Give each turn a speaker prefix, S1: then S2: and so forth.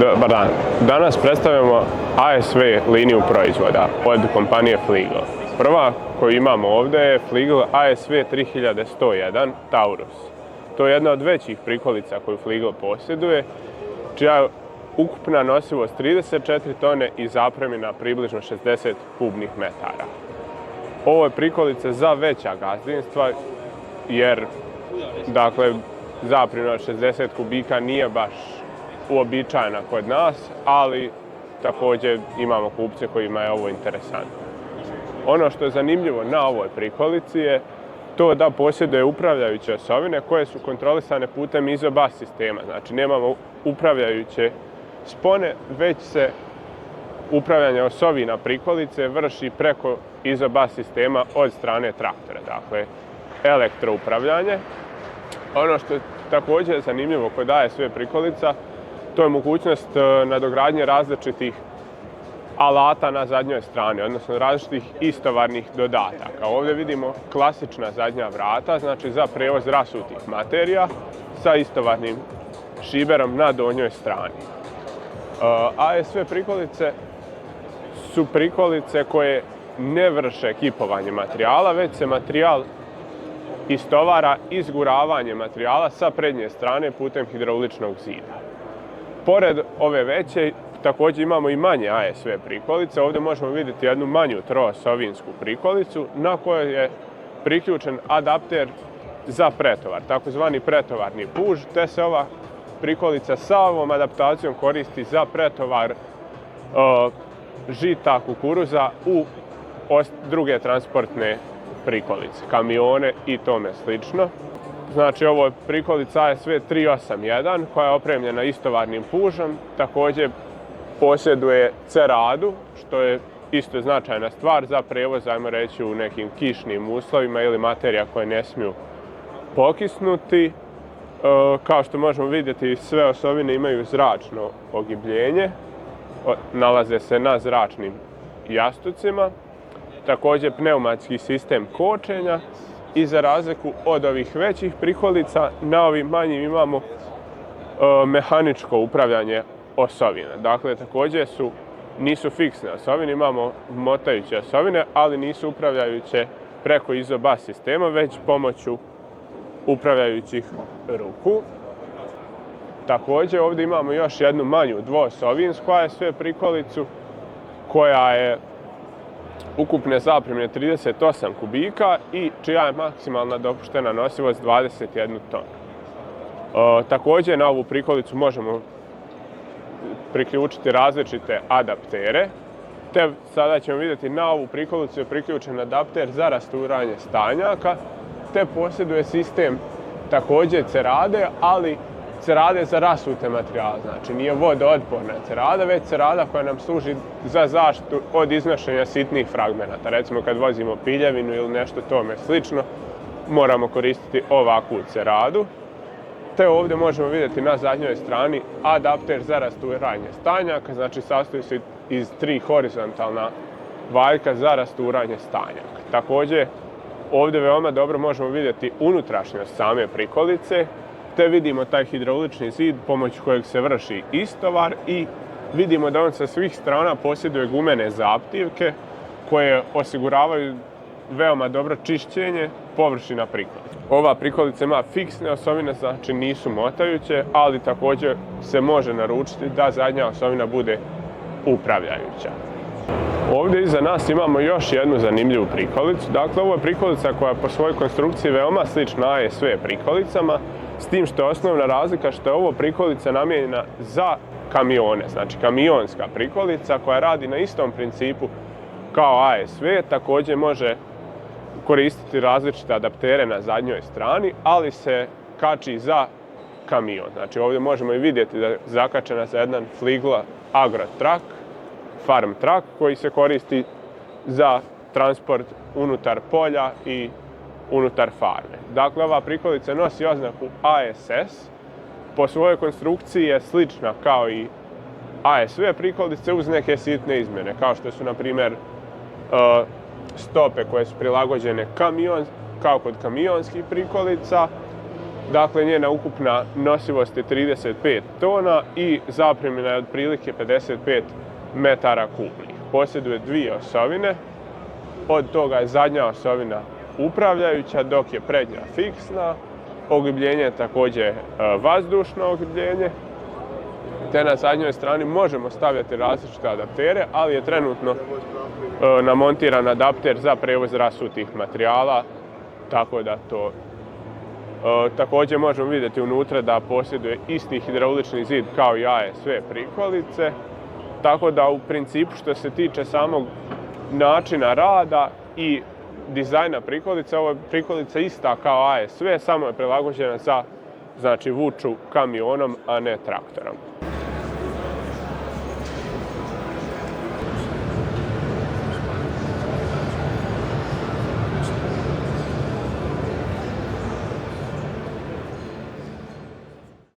S1: Dobar dan. Danas predstavljamo ASV liniju proizvoda od kompanije Fligl. Prva koju imamo ovdje je Fligl ASV 3101 Taurus. To je jedna od većih prikolica koju Fligl posjeduje, čija je ukupna nosivost 34 tone i zapremina približno 60 kubnih metara. Ovo je prikolica za veća gazdinstva jer zapremina 60 kubika nije baš uobičajena kod nas, ali također imamo kupce kojima je ovo interesantno. Ono što je zanimljivo na ovoj prikolici je to da posjeduje upravljajuće osovine koje su kontrolisane putem ISO-BUS sistema. Znači nemamo upravljajuće spone, već se upravljanje osovina prikolice vrši preko ISO-BUS sistema od strane traktora. Dakle, elektroupravljanje. Ono što je također zanimljivo kod ASV prikolica, to je mogućnost nadogradnje različitih alata na zadnjoj strani, odnosno različitih istovarnih dodataka. Ovdje vidimo klasična zadnja vrata, znači za prevoz rasutih materija sa istovarnim šiberom na donjoj strani. ASV prikolice su prikolice koje ne vrše kipovanje materijala, već se materijal istovara izguravanjem materijala sa prednje strane putem hidrauličnog zida. Pored ove veće, također imamo i manje ASV prikolice. Ovdje možemo vidjeti jednu manju troosovinsku prikolicu na kojoj je priključen adapter za pretovar, takozvani pretovarni puž, te se ova prikolica sa ovom adaptacijom koristi za pretovar žita, kukuruza u druge transportne prikolice, kamione i tome slično. Znači ovo je prikolica ASV 381 koja je opremljena istovarnim pužom, također posjeduje ceradu, što je isto značajna stvar za prevoz, ajmo reći, u nekim kišnim uslovima ili materija koje ne smiju pokisnuti. Kao što možemo vidjeti, sve osovine imaju zračno ogibljenje, nalaze se na zračnim jastucima, također pneumatski sistem kočenja i za razliku od ovih većih prikolica, na ovim manjim imamo mehaničko upravljanje osovina. Dakle, također nisu fiksne osovine, imamo motajuće osovine, ali nisu upravljajuće preko ISO-BUS sistema, već pomoću upravljajućih ruku. Također ovdje imamo još jednu manju dvoosovinsku ASV prikolicu koja je ukupne zapremine 38 kubika i čija je maksimalna dopuštena nosivost 21 tonu. Također na ovu prikolicu možemo priključiti različite adaptere, te sada ćemo vidjeti na ovu prikolicu je priključen adapter za rasturanje stanjaka, te posjeduje sistem također cerade, ali cerade za rasute materijale. Znači nije vodootporna cerada, već cerada koja nam služi za zaštitu od iznošenja sitnih fragmenata. Recimo kad vozimo piljevinu ili nešto tome slično, moramo koristiti ovakvu ceradu. Te ovdje možemo vidjeti na zadnjoj strani adapter za rasturanje stanjaka, znači sastoji se iz 3 horizontalna valjka za rasturanje stanjaka. Također ovdje veoma dobro možemo vidjeti unutrašnjost same prikolice, te vidimo taj hidraulični zid pomoću kojeg se vrši istovar i vidimo da on sa svih strana posjeduje gumene zaptivke koje osiguravaju veoma dobro čišćenje površina prikolice. Ova prikolica ima fiksne osovine, znači nisu motajuće, ali također se može naručiti da zadnja osovina bude upravljajuća. Ovdje iza nas imamo još jednu zanimljivu prikolicu. Dakle, ovo je prikolica koja je po svojoj konstrukciji veoma slična ASV prikolicama, s tim što je osnovna razlika što je ovo prikolica namijenjena za kamione, znači kamionska prikolica koja radi na istom principu kao ASV, također može koristiti različite adaptere na zadnjoj strani, ali se kači za kamion. Znači ovdje možemo i vidjeti da je zakačena za jedan Fligl Agro Truck, Farm Truck, koji se koristi za transport unutar polja i unutar farme. Dakle, ova prikolica nosi oznaku ASS. Po svojoj konstrukciji je slična kao i ASV prikolice uz neke sitne izmjene, kao što su, na primjer, stope koje su prilagođene kao kod kamionskih prikolica, Dakle, njena ukupna nosivost je 35 tona i zaprimljena je otprilike 55 metara kubnih. Posjeduje 2 osovine, od toga je zadnja osovina upravljajuća, dok je prednja fiksna. Ogibljenje je također vazdušno ogibljenje, te na zadnjoj strani možemo stavljati različite adaptere, ali je trenutno namontiran adapter za prevoz rasutih materijala, tako da to također možemo vidjeti unutra da posjeduje isti hidraulični zid kao i ASV prikolice, tako da u principu što se tiče samog načina rada i dizajna prikolice, ovo je prikolica ista kao ASV, samo je prilagođena za vuču kamionom, a ne traktorom.